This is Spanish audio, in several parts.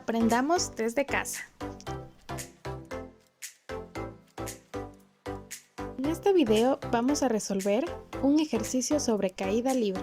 Aprendamos desde casa. En este video vamos a resolver un ejercicio sobre caída libre.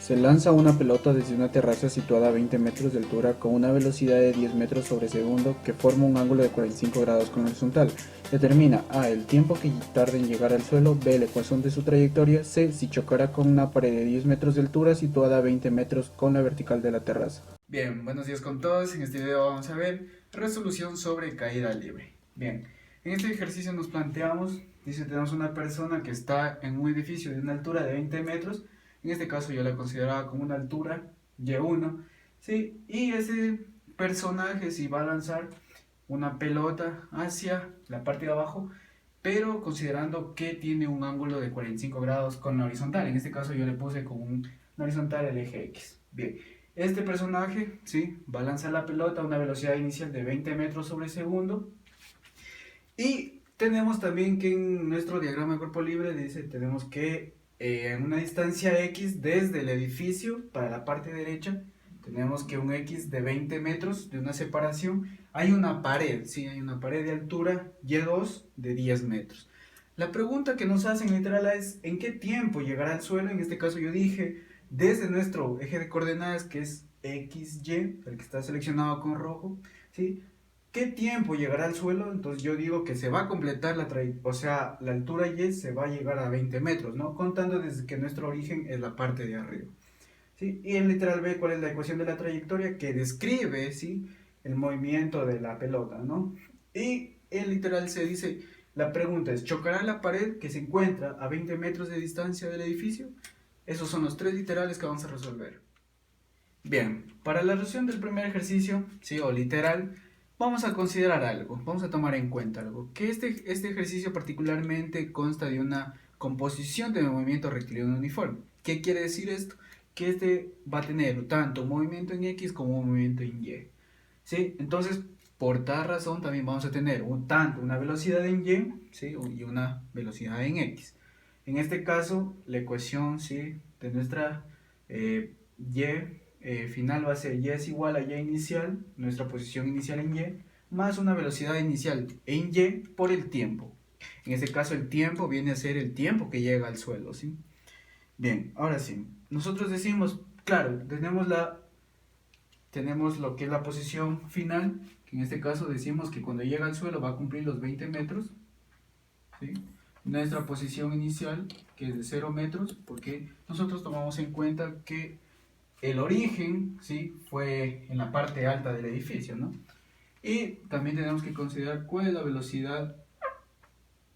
Se lanza una pelota desde una terraza situada a 20 metros de altura con una velocidad de 10 metros sobre segundo que forma un ángulo de 45 grados con la horizontal. Determina A. el tiempo que tarda en llegar al suelo, B. la ecuación de su trayectoria, C. si chocará con una pared de 10 metros de altura situada a 20 metros con la vertical de la terraza. Bien, buenos días con todos. En este video vamos a ver resolución sobre caída libre. Bien, en este ejercicio nos planteamos, tenemos una persona que está en un edificio de una altura de 20 metros. En este caso yo la consideraba como una altura Y1, ¿sí? Y ese personaje sí va a lanzar una pelota hacia la parte de abajo, pero considerando que tiene un ángulo de 45 grados con la horizontal. En este caso yo le puse como una horizontal el eje X. Bien, este personaje, ¿sí?, va a lanzar la pelota a una velocidad inicial de 20 metros sobre segundo. Y tenemos también que en nuestro diagrama de cuerpo libre dice, tenemos que en una distancia X desde el edificio para la parte derecha, tenemos que un X de 20 metros de una separación, hay una pared, ¿sí? Hay una pared de altura Y2 de 10 metros. La pregunta que nos hacen literal es, ¿en qué tiempo llegará al suelo? En este caso yo dije, desde nuestro eje de coordenadas que es XY, el que está seleccionado con rojo, ¿sí? ¿Qué tiempo llegará al suelo? Entonces yo digo que se va a completar la altura Y se va a llegar a 20 metros, ¿no? Contando desde que nuestro origen es la parte de arriba, ¿sí? Y en literal B, ¿cuál es la ecuación de la trayectoria? Que describe, ¿sí?, el movimiento de la pelota, ¿no? Y en literal C dice, la pregunta es, ¿chocará la pared que se encuentra a 20 metros de distancia del edificio? Esos son los tres literales que vamos a resolver. Bien, para la resolución del primer ejercicio, ¿sí?, o literal, vamos a considerar algo, vamos a tomar en cuenta algo, que este ejercicio particularmente consta de una composición de movimiento rectilíneo uniforme. ¿Qué quiere decir esto? Que este va a tener tanto un movimiento en X como un movimiento en Y, ¿sí? Entonces, por tal razón también vamos a tener tanto una velocidad en Y, ¿sí?, y una velocidad en X. En este caso, la ecuación, ¿sí?, de nuestra final va a ser Y es igual a Y inicial, nuestra posición inicial en Y, más una velocidad inicial en Y por el tiempo. En este caso el tiempo viene a ser el tiempo que llega al suelo, ¿sí? Bien, ahora sí, nosotros decimos, claro, tenemos lo que es la posición final, que en este caso decimos que cuando llega al suelo va a cumplir los 20 metros, ¿sí? Nuestra posición inicial, que es de 0 metros, porque nosotros tomamos en cuenta que el origen, ¿sí?, fue en la parte alta del edificio, ¿no? Y también tenemos que considerar cuál es la velocidad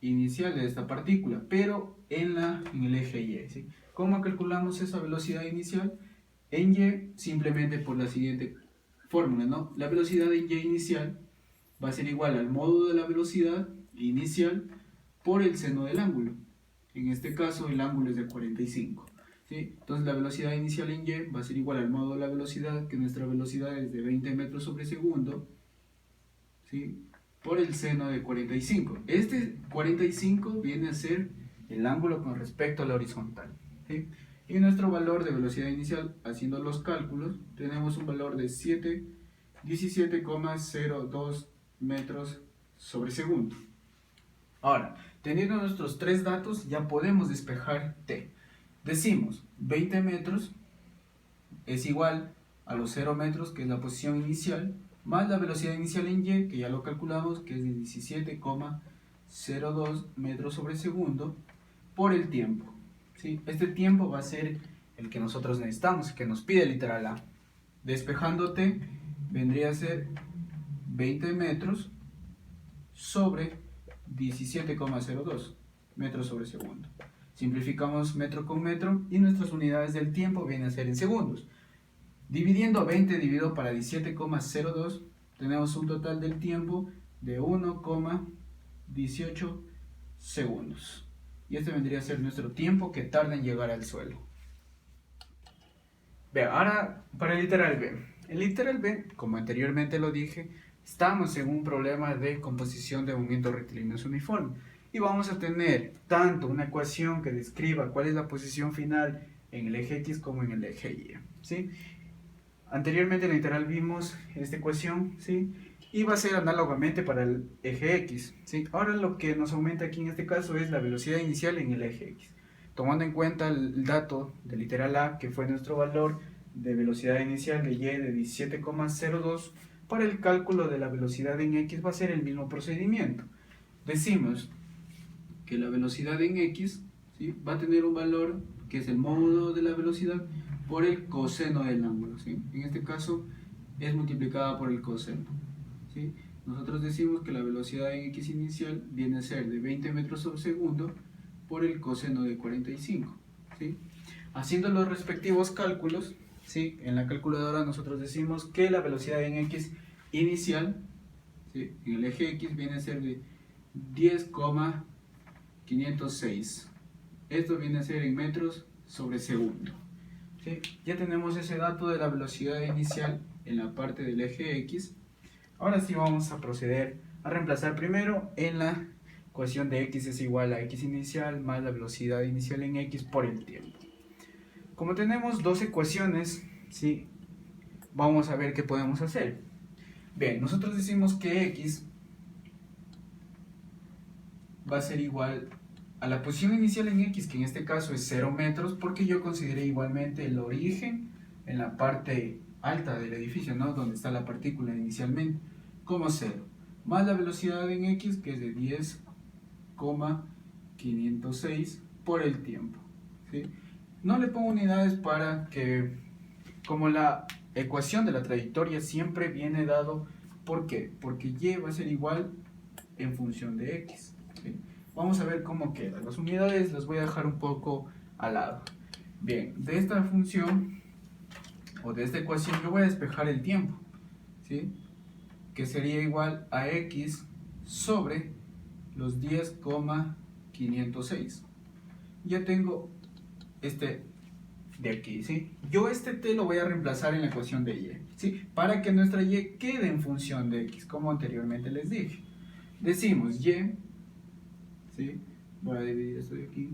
inicial de esta partícula, pero en el eje Y, ¿sí? ¿Cómo calculamos esa velocidad inicial? En Y, simplemente por la siguiente fórmula, ¿no? La velocidad en Y inicial va a ser igual al módulo de la velocidad inicial por el seno del ángulo. En este caso el ángulo es de 45. ¿Sí? Entonces la velocidad inicial en Y va a ser igual al módulo de la velocidad, que nuestra velocidad es de 20 metros sobre segundo, ¿sí?, por el seno de 45. Este 45 viene a ser el ángulo con respecto a la horizontal, ¿sí? Y nuestro valor de velocidad inicial, haciendo los cálculos, tenemos un valor de 17,02 metros sobre segundo. Ahora, teniendo nuestros tres datos, ya podemos despejar T. Decimos 20 metros es igual a los 0 metros, que es la posición inicial, más la velocidad inicial en Y, que ya lo calculamos, que es de 17,02 metros sobre segundo, por el tiempo, ¿sí? Este tiempo va a ser el que nosotros necesitamos, que nos pide literal A. Despejando T, vendría a ser 20 metros sobre 17,02 metros sobre segundo. Simplificamos metro con metro y nuestras unidades del tiempo vienen a ser en segundos. Dividiendo 20 dividido para 17,02, tenemos un total del tiempo de 1,18 segundos. Y este vendría a ser nuestro tiempo que tarda en llegar al suelo. Bien, ahora para el literal B. El literal B, como anteriormente lo dije, estamos en un problema de composición de movimientos rectilíneos uniformes. Y vamos a tener tanto una ecuación que describa cuál es la posición final en el eje X como en el eje Y. ¿sí? Anteriormente en la literal vimos esta ecuación, ¿sí? Y va a ser análogamente para el eje X, ¿sí? Ahora lo que nos aumenta aquí en este caso es la velocidad inicial en el eje X. Tomando en cuenta el dato del literal A, que fue nuestro valor de velocidad inicial de Y de 17,02, para el cálculo de la velocidad en X va a ser el mismo procedimiento. Decimos que la velocidad en X, ¿sí?, va a tener un valor que es el módulo de la velocidad por el coseno del ángulo, ¿sí? En este caso es multiplicada por el coseno, ¿sí? Nosotros decimos que la velocidad en X inicial viene a ser de 20 metros sobre segundo por el coseno de 45, ¿sí? Haciendo los respectivos cálculos, ¿sí?, en la calculadora nosotros decimos que la velocidad en X inicial, ¿sí?, en el eje X viene a ser de 10,506. Esto viene a ser en metros sobre segundo, ¿sí? Ya tenemos ese dato de la velocidad inicial en la parte del eje X. Ahora sí vamos a proceder a reemplazar primero en la ecuación de X es igual a X inicial más la velocidad inicial en X por el tiempo. Como tenemos dos ecuaciones, ¿sí?, vamos a ver qué podemos hacer. Bien, nosotros decimos que X va a ser igual a la posición inicial en X, que en este caso es 0 metros, porque yo consideré igualmente el origen en la parte alta del edificio, ¿no?, donde está la partícula inicialmente, como 0, más la velocidad en X, que es de 10,506 por el tiempo, ¿sí? No le pongo unidades para que, como la ecuación de la trayectoria siempre viene dado, ¿por qué? Porque Y va a ser igual en función de X, ¿sí? Vamos a ver cómo queda. Las unidades las voy a dejar un poco al lado. Bien, de esta función o de esta ecuación yo voy a despejar el tiempo, ¿sí?, que sería igual a X sobre los 10,506. Ya tengo este de aquí, ¿sí? Yo este t lo voy a reemplazar en la ecuación de y, ¿sí?, para que nuestra y quede en función de x, como anteriormente les dije. Decimos y, ¿sí?, voy a dividir esto de aquí.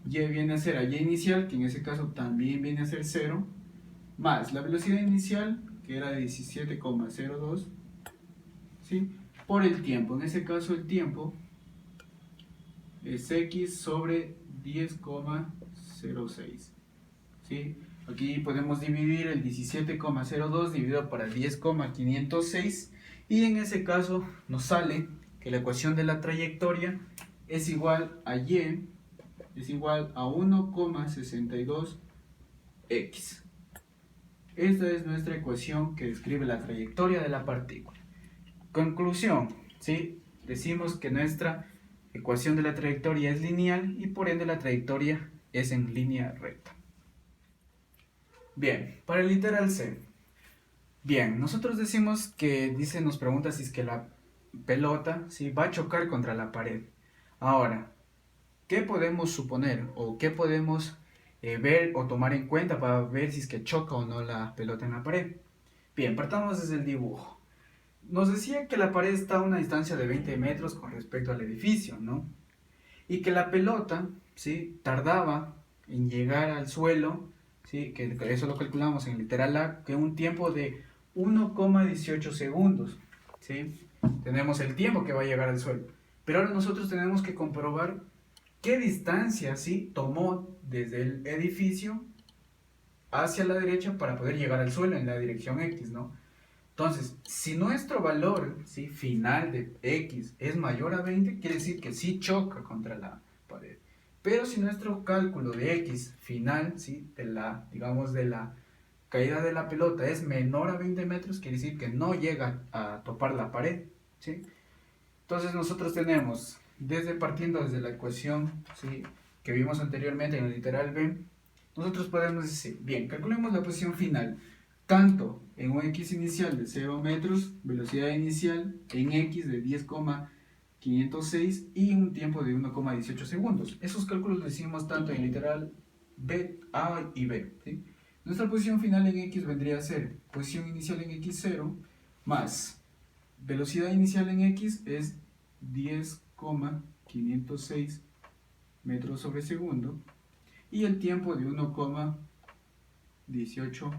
Y viene a ser a y inicial, que en ese caso también viene a ser 0, más la velocidad inicial, que era de 17,02, ¿sí?, por el tiempo. En ese caso el tiempo es x sobre 10,06, ¿sí? Aquí podemos dividir el 17,02 dividido por el 10,506 y en ese caso nos sale que la ecuación de la trayectoria es igual a y es igual a 1,62x. Esta es nuestra ecuación que describe la trayectoria de la partícula. Conclusión, ¿sí?, decimos que nuestra ecuación de la trayectoria es lineal y por ende la trayectoria es en línea recta. Bien, para el literal C. Bien, nosotros decimos que, nos pregunta si es que la pelota, ¿sí?, va a chocar contra la pared. Ahora, ¿qué podemos suponer o qué podemos ver o tomar en cuenta para ver si es que choca o no la pelota en la pared? Bien, partamos desde el dibujo. Nos decía que la pared está a una distancia de 20 metros con respecto al edificio, ¿no? Y que la pelota, ¿sí?, tardaba en llegar al suelo, ¿sí?, que eso lo calculamos en literal A, que un tiempo de 1,18 segundos, ¿sí? Tenemos el tiempo que va a llegar al suelo. Pero ahora nosotros tenemos que comprobar qué distancia, ¿sí?, tomó desde el edificio hacia la derecha para poder llegar al suelo en la dirección X, ¿no? Entonces, si nuestro valor, ¿sí?, final de X es mayor a 20, quiere decir que sí choca contra la pared. Pero si nuestro cálculo de X final, ¿sí?, digamos de la caída de la pelota es menor a 20 metros, quiere decir que no llega a topar la pared, ¿sí? Entonces nosotros tenemos, partiendo desde la ecuación, ¿sí?, que vimos anteriormente en el literal B, nosotros podemos decir, bien, calculemos la posición final, tanto en un X inicial de 0 metros, velocidad inicial en X de 10,506 y un tiempo de 1,18 segundos. Esos cálculos los hicimos tanto en literal B, A y B, ¿sí? Nuestra posición final en X vendría a ser posición inicial en X0 más velocidad inicial en X es 10,506 metros sobre segundo y el tiempo de 1,18 18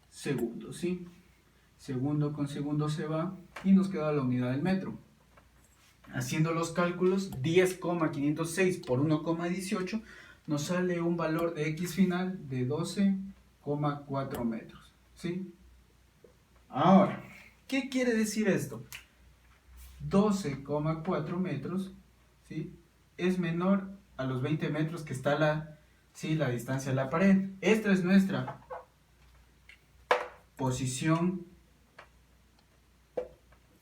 segundos, ¿sí? Segundo con segundo se va y nos queda la unidad del metro. Haciendo los cálculos, 10,506 por 1,18 nos sale un valor de x final de 12,4 metros, ¿sí? Ahora, ¿qué quiere decir esto? 12,4 metros, ¿sí?, es menor a los 20 metros que está la distancia de la pared. Esta es nuestra posición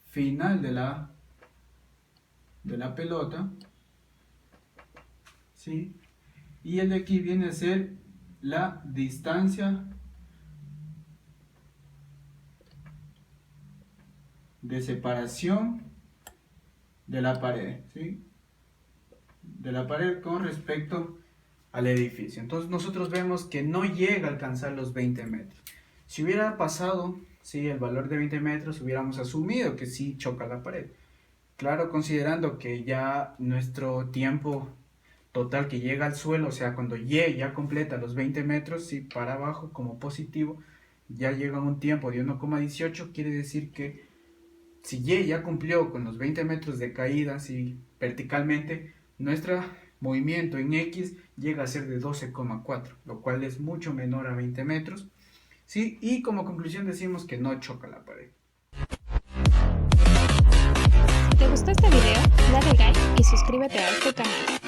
final de la pelota, ¿sí? Y el de aquí viene a ser la distancia de separación de la pared, ¿sí?, de la pared con respecto al edificio. Entonces nosotros vemos que no llega a alcanzar los 20 metros. Si hubiera pasado, ¿sí?, el valor de 20 metros, hubiéramos asumido que sí choca la pared. Claro, considerando que ya nuestro tiempo total que llega al suelo, o sea, cuando Y ya completa los 20 metros, ¿sí?, para abajo como positivo, ya llega un tiempo de 1,18, quiere decir que si Y ya cumplió con los 20 metros de caída, ¿sí?, verticalmente, nuestro movimiento en X llega a ser de 12,4, lo cual es mucho menor a 20 metros, ¿sí? Y como conclusión decimos que no choca la pared. Si te gustó este video, dale like y suscríbete a este canal.